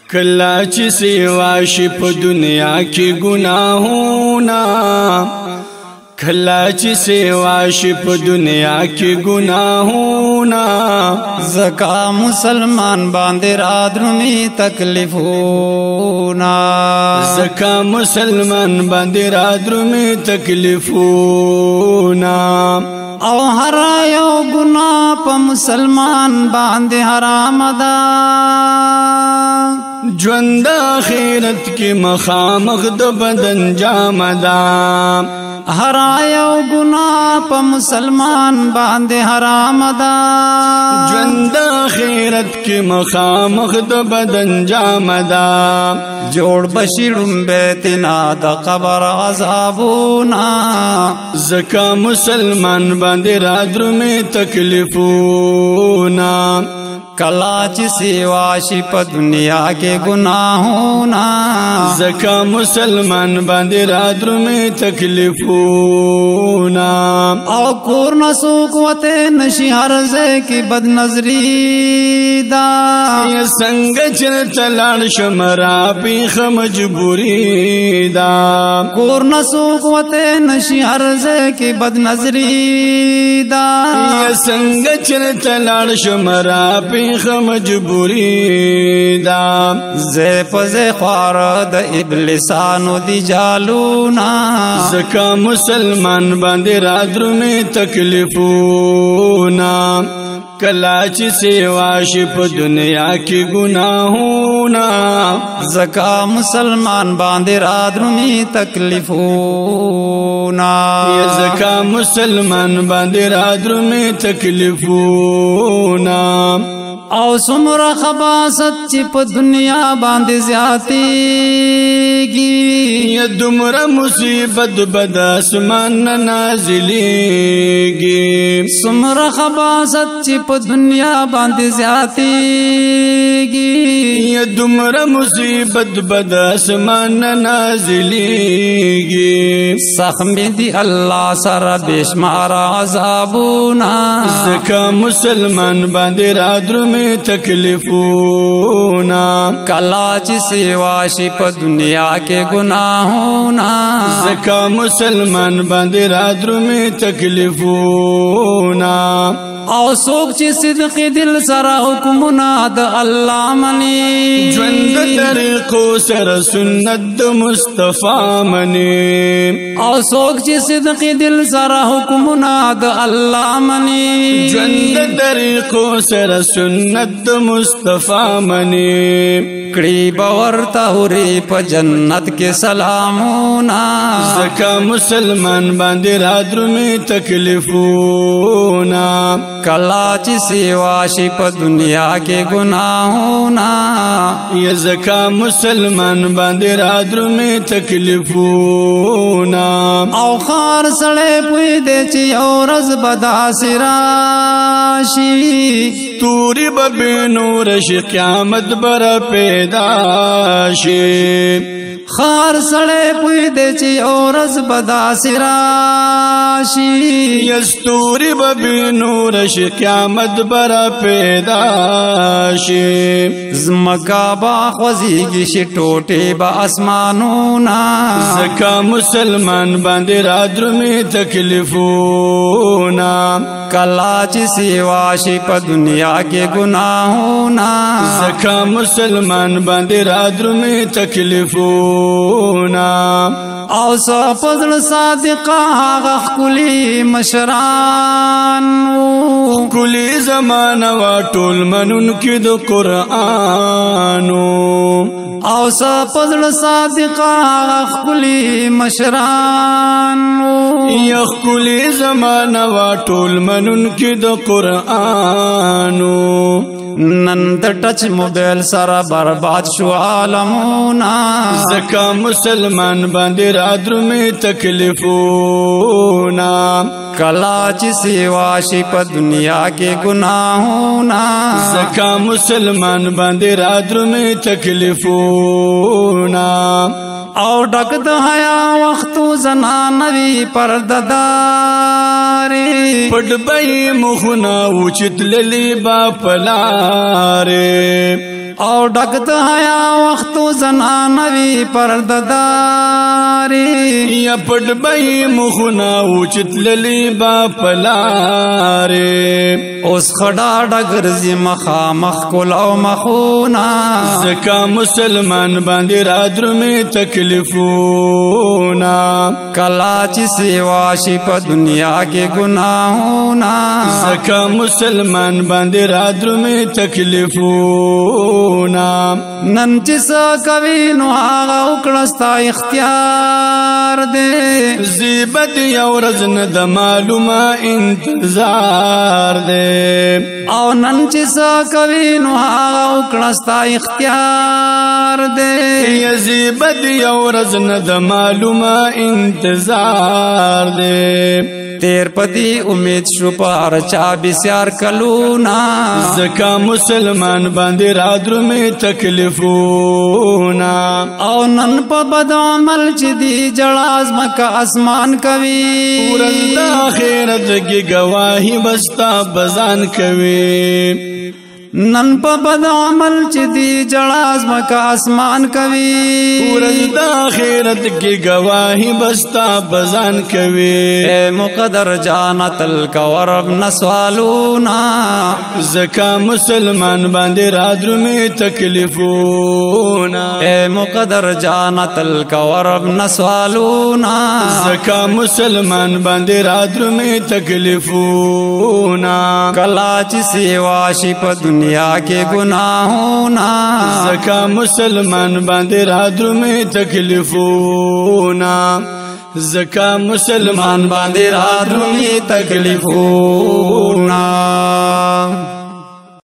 کلا چې سیوا شي په دنیا کې ګناهونه کلا چې سیوا شي په دنیا کې ګناهونه زکا مسلمان باندې را درومي تکلیفونه زکا مسلمان باندې را درومي تکلیفونه او هر یو ګناه په مسلمان باندې حرام ده ژوند آخرت کې مخامخ د بدن جام ده هر یو ګناه په مسلمان باندې حرام ده ژوند آخرت کې مخامخ د بدن جام ده جوړ بشیرم بیتنا د قبر عذابونا زکا مسلمان باندې را درومي تکلیفونا کلا چې سیوا شي په دنیا کې ګناهونه زکا مسلمان باندې را درومي تکلیفونا او کور نسوک وته نشي هر ځای کې بد نظری دا یا څنګه چې تلاړ شمرا پیخ مجبوری دا کور نسوک وته نشي هر ځای کې بد نظری دا یا څنګه چې تلاړ شمرا پیخ مجبوری دا زه پزه خوار د ابلیسانو دی جالونا زکا مسلمان باندې را درومي تکلیفونا کلا چې سیوا شي په دنیا کې ګناهونه زکا مسلمان باندې را درومي تکلیفونا یا زکا مسلمان باندې را درومي تکلیفونا او سمرا خباست چې په دنیا باندې زیاتېږي یا دومره مصیبت بد اسمان نازلېږي سمرا خباست چې په دنیا باندې زیاتېږي یا دومره مصیبت بد اسمان نازلېږي سخم دی الله سره بشمار عذابونه زکا مسلمان باندې را درومي تکلیفونا کلا چې سیوا شي په دنیا کې ګناهونه زکا مسلمان باندې را درومي تکلیفونا او څوک چې صدق دل سره حکمونه د الله مني ژوند طریقو سره سنت د مصطفی مني او څوک چې صدق دل سره حکمونه د الله مني ژوند طریقو سره سنت د مصطفی مني کړي باور تهوري په جنت کې سلامونه زکا مسلمان باندې را درومي تکلیفونا کلا چې سیوا شي په دنیا کې ګناهونه یا زکا مسلمان باندې را درومي تکلیفونا او خار سړې پوي دې چې او ورځ بداسي راشي توری به نور شي قیامت بر پیدا شي خار سړې پوي دې چې او ورځ بداسي راشي یستوری به نور شي قیامت بر پیدا شي زمکا با خوځيږي شي ټوټه با اسمانونه زکا مسلمان باندې را درومي تکلیفونا کلا چې سیوا شي په دنیا کې ګناهونه زکا مسلمان باندې را درومي تکلیفونا او صفضل صادقه هغه خلی مشران کلی زمانه وا ټول منون کې د قران او صفضل صادقه هغه خلی مشران یخ کلی زمانه وا ټول منون کې د قران نن د ټچ موبایل سره برباد شو عالمونه زکا مسلمان باندې را درومي تکلیفونا کلا چې سیوا شي په دنیا کې ګناهونه زکا مسلمان باندې را درومي تکلیفونا او ډک د حیا وختو زنانوي پردداري پټ بې مخونه اوچت للی با پلاره او ډک د حیا وختو زنانوي پردداري یا پټ بای مخنا اوچت للی با پلاره اوس خډا ډګرځي مخامخ کول او مخونا زکا مسلمان باندې را درومي تکلیفونا کلا چې سیوا شي په دنیا کې ګناهونا زکا مسلمان باندې را درومي تکلیفونا نن چې څه کوي نو هغه وکړستا اختیار دې زیبت یو ورځ نه د معلومه انتظار دې او نن چې څه کوي نو هغه وکړستا اختیار دې زیبت یو ورځ نه د معلومه انتظار دې تیر پدی امید شو پر چا بسیار کلونا زکا مسلمان باندې را درومي تکلیفونا او نن په بد عمل چې دی جړاز مکه اسمان کوي ورځ د آخرت کې گواہی بستا بزان کوي نن په بد عمل چې دی جړاز مکه اسمان کوي ورځ د آخرت کې گواہی بستا بزان کوي اے مقدر جانت الکورب نسوالونا زکا مسلمان باندې را درومي تکلیفونا اے مقدر جانت الکورب نسوالونا زکا مسلمان باندې را درومي تکلیفونا کلا چې سیوا شي په دنیا کې گناهونا زکا مسلمان باندې را درومي تکلیفونا زکا مسلمان باندې را درومي تکلیفونا